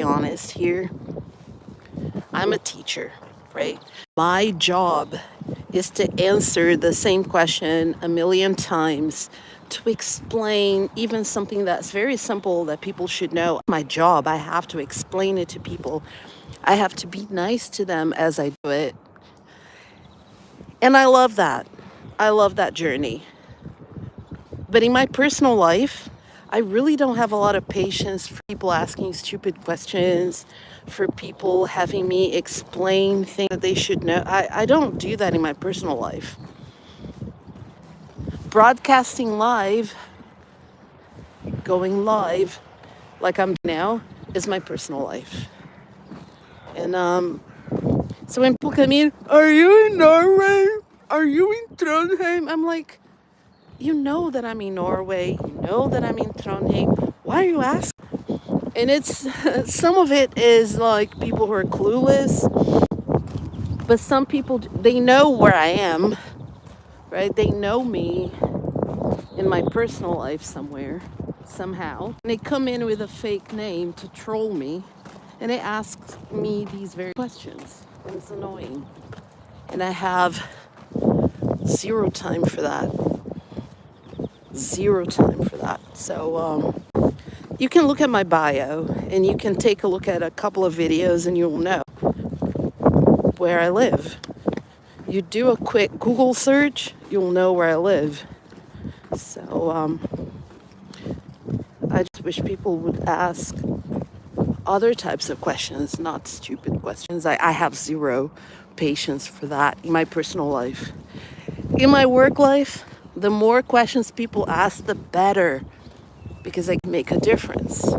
be honest here. I'm a teacher, right? My job is to answer the same question a million times, to explain even something that's very simple that people should know. My job, I have to explain it to people. I have to be nice to them as I do it. And I love that. I love that journey. But in my personal life, I really don't have a lot of patience for people asking stupid questions, for people having me explain things that they should know. I don't do that in my personal life. Broadcasting live, going live like I'm now, is my personal life. And so when people come in, are you in Norway? Are you in Trondheim? I'm like, you know that I'm in Norway. You know that I'm in Trondheim. Why are you asking? And it's some of it is like people who are clueless, but some people, they know where I am, right? They know me in my personal life somewhere, somehow. And they come in with a fake name to troll me, and they ask me these very questions. And it's annoying. And I have zero time for that. Zero time for that. So you can look at my bio and you can take a look at a couple of videos and you'll know where I live. You do a quick Google search, you'll know where I live. So I just wish people would ask other types of questions, not stupid questions. I have zero patience for that in my personal life. In my work life, the more questions people ask, the better, because I can make a difference.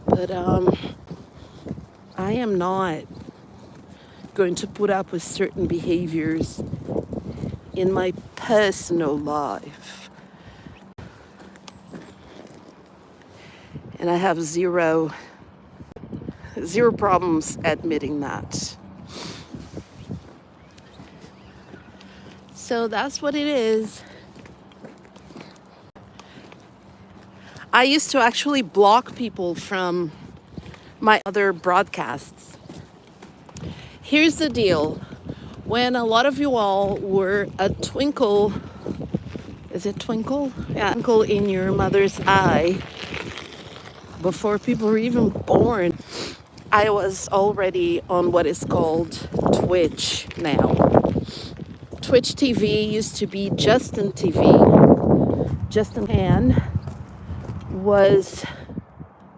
But I am not going to put up with certain behaviors in my personal life. And I have zero problems admitting that. So that's what it is. I used to actually block people from my other broadcasts. Here's the deal. When a lot of you all were a twinkle, is it twinkle? Yeah, twinkle in your mother's eye, before people were even born, I was already on what is called Twitch now. Twitch TV used to be Justin TV. Justin Han was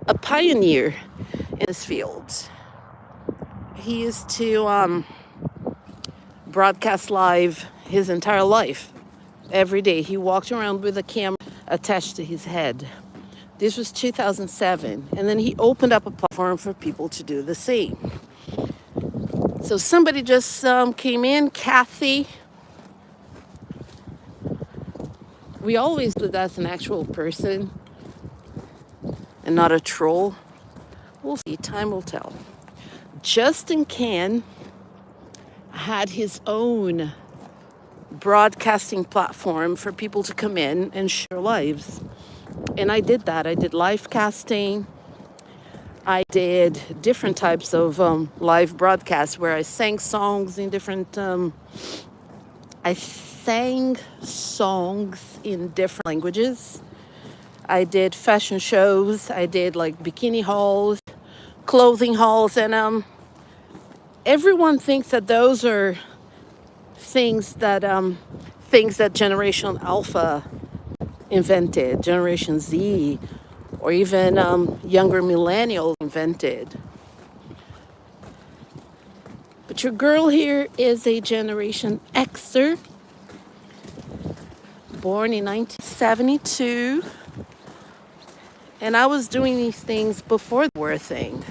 a pioneer in this field. He used to broadcast live his entire life. Every day he walked around with a camera attached to his head. This was 2007, and then he opened up a platform for people to do the same. So somebody just came in, Kathy. We always do that as an actual person and not a troll. We'll see, time will tell. Justin Can had his own broadcasting platform for people to come in and share lives. And I did that. I did live casting. I did different types of live broadcasts where I sang songs in different languages. I did fashion shows. I did like bikini hauls, clothing hauls, and everyone thinks that those are things that Generation Alpha invented, Generation Z, or even younger millennials invented. But your girl here is a Generation Xer, born in 1972. And I was doing these things before they were a thing.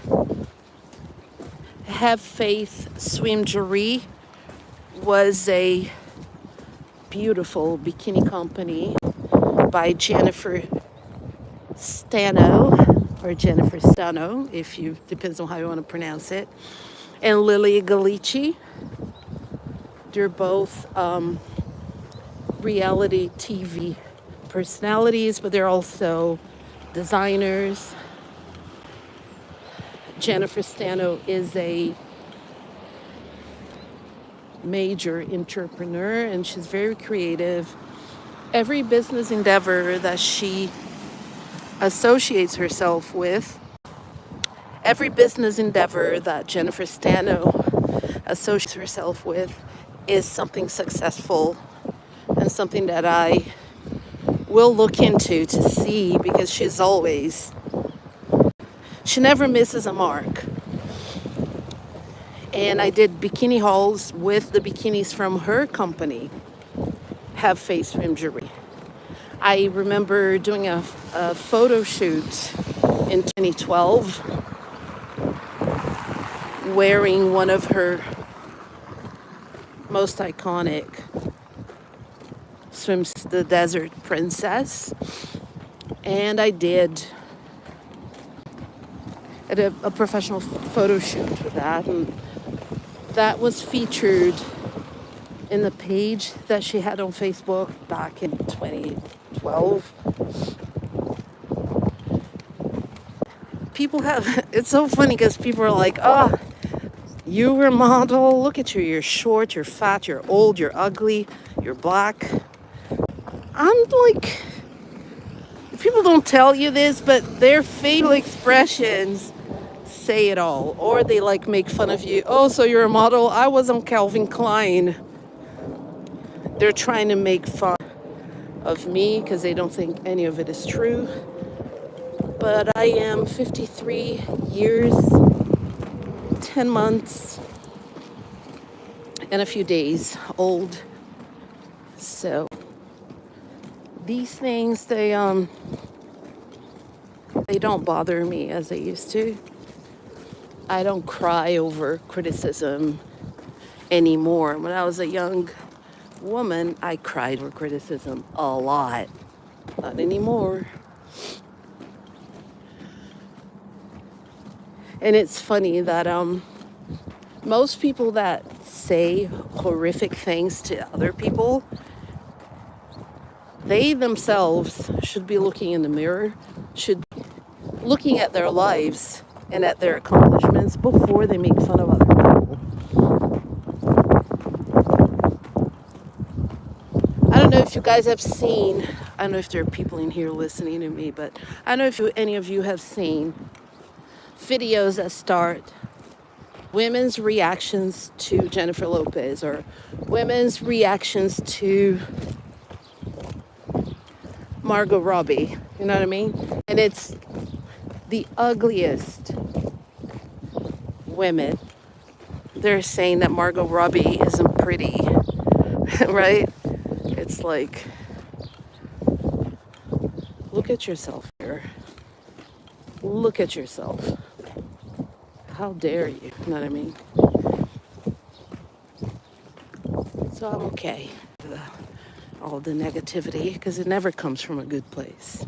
Have Faith Swimgery was a beautiful bikini company by Jennifer Stano, or Jennifer Stano, depends on how you want to pronounce it, and Lily Galici. They're both reality TV personalities, but they're also designers. Jennifer Stano is a major entrepreneur and she's very creative. Every business endeavor that she associates herself with, every business endeavor that Jennifer Stano associates herself with is something successful and something that I will look into to see, because she never misses a mark. And I did bikini hauls with the bikinis from her company, Have Face Imagery. I remember doing a photo shoot in 2012 wearing one of her most iconic swims, the Desert Princess. And I did a professional photo shoot with that. And that was featured in the page that she had on Facebook back in 2012. People have, it's so funny because people are like, oh, you were a model, look at you, you're short, you're fat, you're old, you're ugly, you're black. I'm like, people don't tell you this, but their facial expressions say it all. Or they like make fun of you. Oh, so you're a model? I was on Calvin Klein. They're trying to make fun of me because they don't think any of it is true. But I am 53 years, 10 months, and a few days old. So these things, they don't bother me as they used to. I don't cry over criticism anymore. When I was a young woman, I cried over criticism a lot. Not anymore. And it's funny that most people that say horrific things to other people, they themselves should be looking in the mirror, should be looking at their lives and at their accomplishments before they make fun of other people. I don't know if you guys have seen, I don't know if there are people in here listening to me, but I don't know if any of you have seen videos that start women's reactions to Jennifer Lopez or women's reactions to Margot Robbie. You know what I mean? And it's the ugliest women. They're saying that Margot Robbie isn't pretty, right? It's like, look at yourself here. Look at yourself. How dare you? You know what I mean? So I'm okay with all the negativity because it never comes from a good place.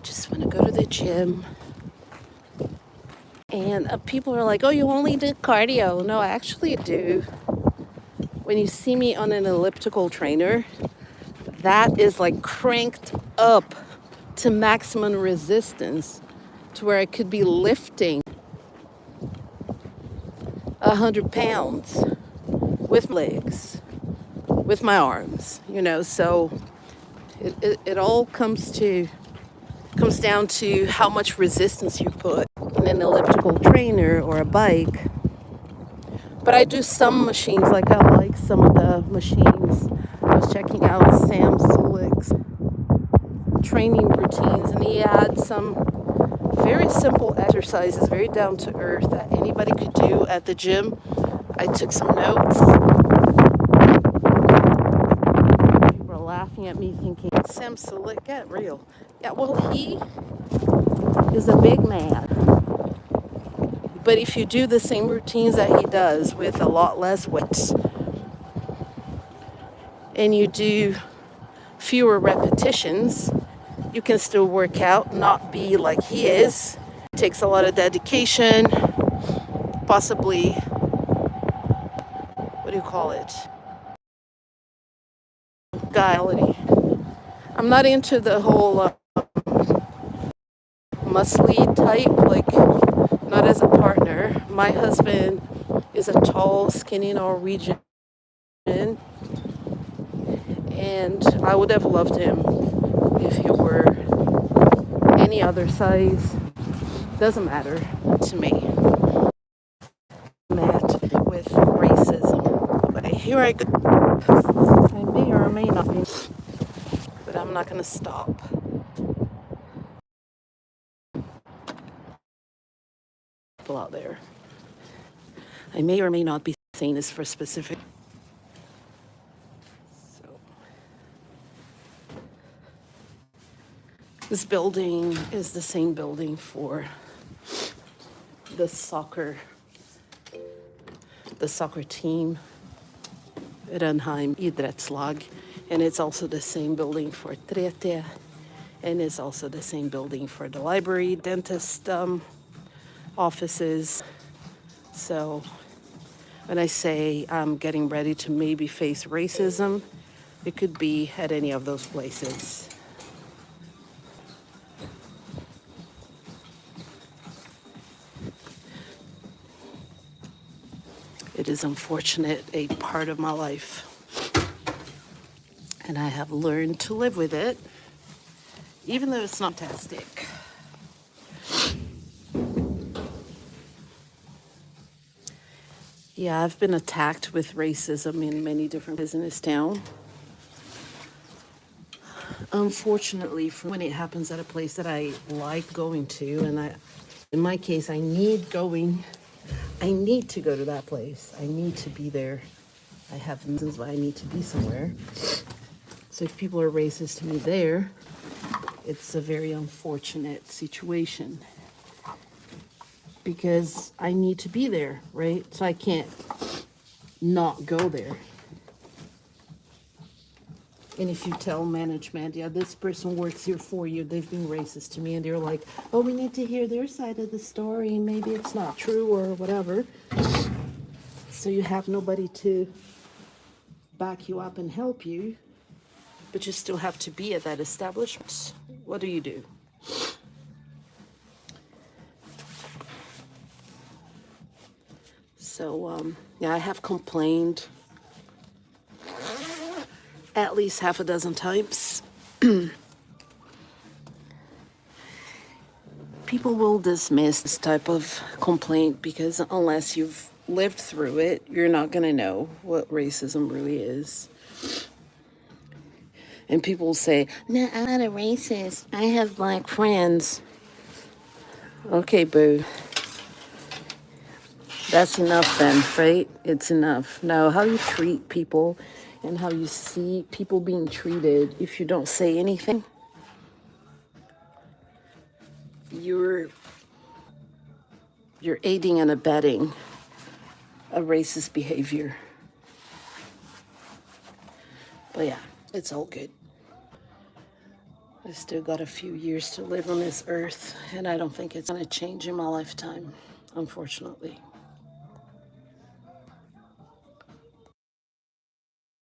Just want to go to the gym. And people are like, oh, you only did cardio. No, I actually do. When you see me on an elliptical trainer, that is like cranked up to maximum resistance to where I could be lifting 100 pounds with legs, with my arms, so it all comes down to how much resistance you put in an elliptical trainer or a bike. But I do some machines, like I like some of the machines. I was checking out Sam Sulik's training routines, and he had some very simple exercises, very down to earth, that anybody could do at the gym. I took some notes. People were laughing at me thinking, Sam Sulik, get real. Yeah, well, he is a big man. But if you do the same routines that he does with a lot less weight, and you do fewer repetitions, you can still work out, not be like he is. It takes a lot of dedication, possibly, call it? Guilty. I'm not into the whole muscly type, like not as a partner. My husband is a tall, skinny Norwegian, and I would have loved him if he were any other size. Doesn't matter to me. Met with racism. But here I go. I may or may not be, but I'm not gonna stop. People out there. I may or may not be saying this for specific. So this building is the same building for the soccer team, Rönnheim Idrettslag, and it's also the same building for Trete, and it's also the same building for the library, dentist offices. So when I say I'm getting ready to maybe face racism, it could be at any of those places. It is unfortunate, a part of my life. And I have learned to live with it, even though it's not fantastic. Yeah, I've been attacked with racism in many different places in this town. Unfortunately, for when it happens at a place that I like going to, and in my case, I need to go to that place. I need to be there. I have reasons why I need to be somewhere. So if people are racist to me there, it's a very unfortunate situation because I need to be there, right? So I can't not go there. And if you tell management, yeah, this person works here for you, they've been racist to me, and they're like, oh, we need to hear their side of the story, maybe it's not true or whatever. So you have nobody to back you up and help you, but you still have to be at that establishment. What do you do? So, yeah, I have complained at least half a dozen times. People will dismiss this type of complaint because unless you've lived through it, you're not going to know what racism really is. And people say, no, I'm not a racist. I have black friends. Okay, boo. That's enough then, right? It's enough. Now, how you treat people and how you see people being treated, if you don't say anything, you're aiding and abetting a racist behavior. But yeah, it's all good. I still got a few years to live on this earth, and I don't think it's going to change in my lifetime, unfortunately.